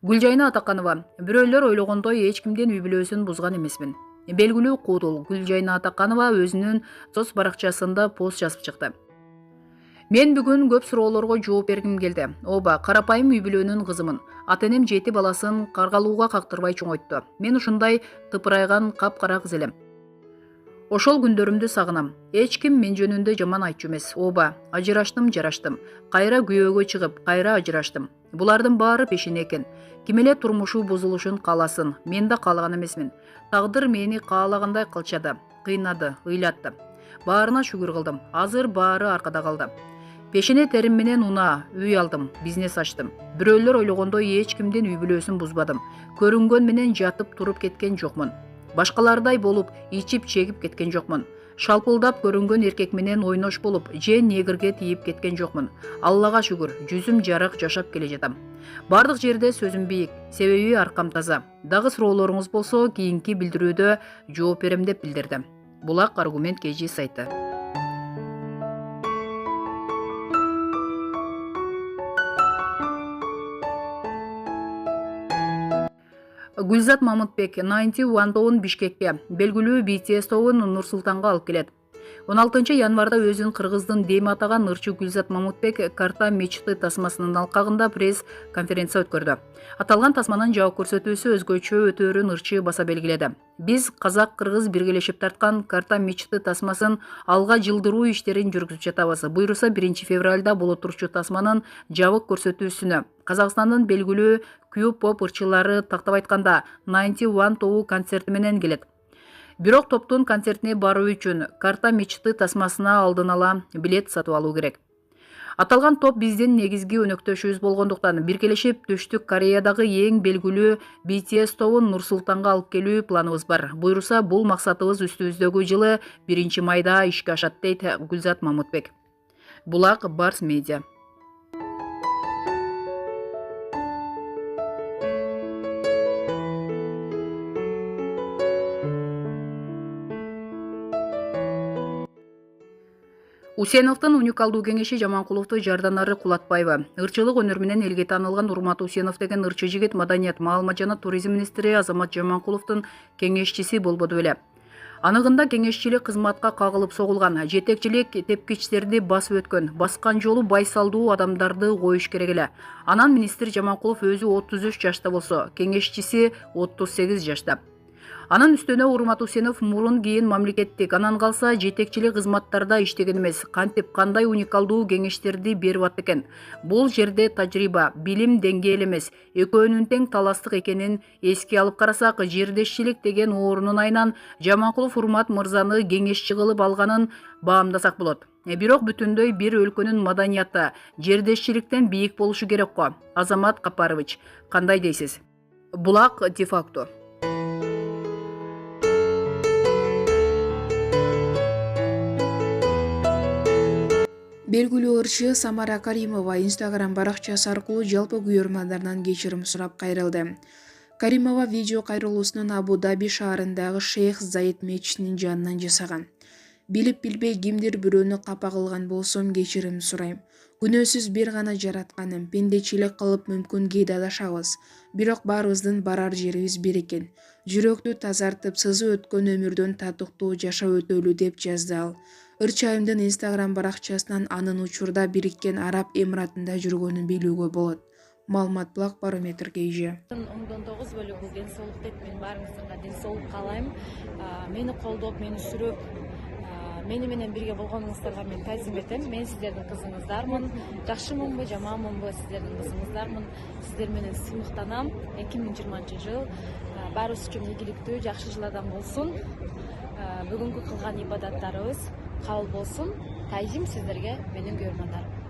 Гүлжайна Атаканова: бирөөлөр ойлогондой эч кимдин үй бүлөсүн бузган эмесмин. Белгилүү куудул Гүлжайна Атаканова өзүнүн соц баракчасында пост жазып чыкты. Мен бүгүн көп суроолорго жооп бергим келди. Оба, карапайым үй бүлөнүн кызымын. Ата-энем 7 баласын каргалууга кактырбай чоңойтtu. Мен ушундай тыпырайган капкара кыз элем. Ошол күндөрүмдү сагынам. Эч ким мен жөнүндө жаман айтчу эмес. Оба, ажыраштым, жараштым. Кайра күйөөгө чыгып, кайра ажыраштым. Булардын баары пешене экен. Ким эле турмушу бузулушун кааласын. Мен да каалаган эмесмин. Тагдыр мени каалагандай кылчады, кыйнады, ыйлатты. Баарына шүгүр кылдым. Азыр баары аркада калды. Пешене терим менен унаа, үй алдым, бизнес ачтым. Бирөөлөр ойлогондой эч кимдин үй бүлөсүн бузбадым. Көрүнгөн менен жатып туруп кеткен жокмун. Башкалардай болуп, ичип чегип кеткен жокмун. Шалпылдап көрүнгөн эркек менен ойнош болуп, же негирге тийип кеткен жокмун. Аллага шүгүр, жүзүм жарык жашап келе жатам. Бардык жерде сөзүм бийик, себеби аркам таза. Дагы суроолоруңуз болсо, кийинки билдирүүдө жооп берем деп билдирди. Булак аргумент KG сайты. Гүлзат Мамытбек 91 тобун Бишкекке, белгилүү BTS тобун Нур Султанга алып келет. 16 январда өзүн кыргыздын дем атаган ырчы Гүлзат Мамытбек карта мечты тасмасынын алкагында пресс-конференция өткөрдү. Аталган тасманын жабык көрсөтүүсү өзгөчө өтөөрүн ырчы баса белгиледи. Биз казак-кыргыз биргелешип тарткан карта мечты тасмасын алга жылдыруу иштерин жүргүзүп жатабыз. Буйруса 1 февралда боло турчу тасманын жабык көрсөтүүсүнө Казакстандын белгилүү Q-pop ырчылары тактап айтканда 91 тобу концерти менен келет. Бирок топтун концертине баруу үчүн карта мечты тасмасына алдын ала билет сатып алуу керек. Аталган топ биздин негизги өнөктөшүбүз болгондуктан биргелешип Түштүк Кореядагы эң белгилүү BTS тобун Нур Султанга алып келүү планыбыз бар. Буйруса бул максатыбыз үстүбүздөгү жылы 1 майда ишке ашат, дейт Гүлзат Мамытбек. Булак Барс Медиа. Усеновдун уникалдуу кеңеши Жаманкуловду Жарданары Кулатбаева. Ырчылык өнөр менен элге таанылган Урмат Усенов деген ырчы жигит маданият, маалымат жана туризм министри Азамат Жаманкуловдун кеңешчиси болбоду беле. Анығында кеңешчилик кызматка кагылып согулган, жетекчилик тепкичтерди басып өткөн, баскан жолу байсалдуу адамдарды коюш керек эле. Анан министр Жаманкулов өзү 33 жашта болсо, кеңешчиси 38 жашта. Анын үстүнө Урмат Усенов мурун кийин мамлекеттик, анан калса жетекчилик кызматтарда иштеген эмес. Кантип кандай уникалдуу кеңештерди берип атты экен. Бул жерде тажрыйба, билим деңгээли эмес, экөөнүн тең таластык экенин эске алып карасак, жердешчилик деген оорунун айынан Жаманкулов Урмат мырзаны кеңешчи кылып алганын баамдасак болот. Бирок бүтүндөй бир өлкөнүн маданияты жердешчиликтен бийик болушу керек го. Азамат Капарович, кандай дейсиз? Булак де-факто. Белгилүү ырчы Самара Каримова Instagram баракчасы аркылуу жалпы күйөрмандарынан кечирим сурап кайрылды. Каримова видео кайрылуусунун Абу-Даби шаарындагы Шейх Заид мечитинин жанынан жасаган. Билип билбей кимдир бирөөнү капа кылган болсом кечирим сурайм. Күнөөсүз бир гана жаратканым, пендечилик кылып мүмкүн кээде адашабыз. Бирок баарыбыздын барар жерибиз бир экен. Жүрөктү тазартып, сызып өткөн өмүрдөн татыктуу жашоо өтөлү, деп жазды ал. Ырчы айымдын Instagram баракчасынан анын учурда Бириккен Араб Эмиратында жүргөнүн билүүгө болот. Маалымат Булак Барометр KG. 10-9 бөлүгү ден соолук деп мен баарыңыздарга ден соолук каалайм. Мени колдоп, мени сүрөп, мени менен бирге болгонуңуздарга мен таазим этем. Мен сиздердин кызыңыздармын. Жакшымынбы, жаманмынбы, сиздердин кызыңыздармын. Сиздер менен сыймыктанам. 2020 жыл баарыбыз үчүн ийгиликтүү, жакшы жылардан болсун. Бүгүнкү кылган ибадаттарыбыз кабыл болсун. Таазим сиздерге, менин көрөрмандарым.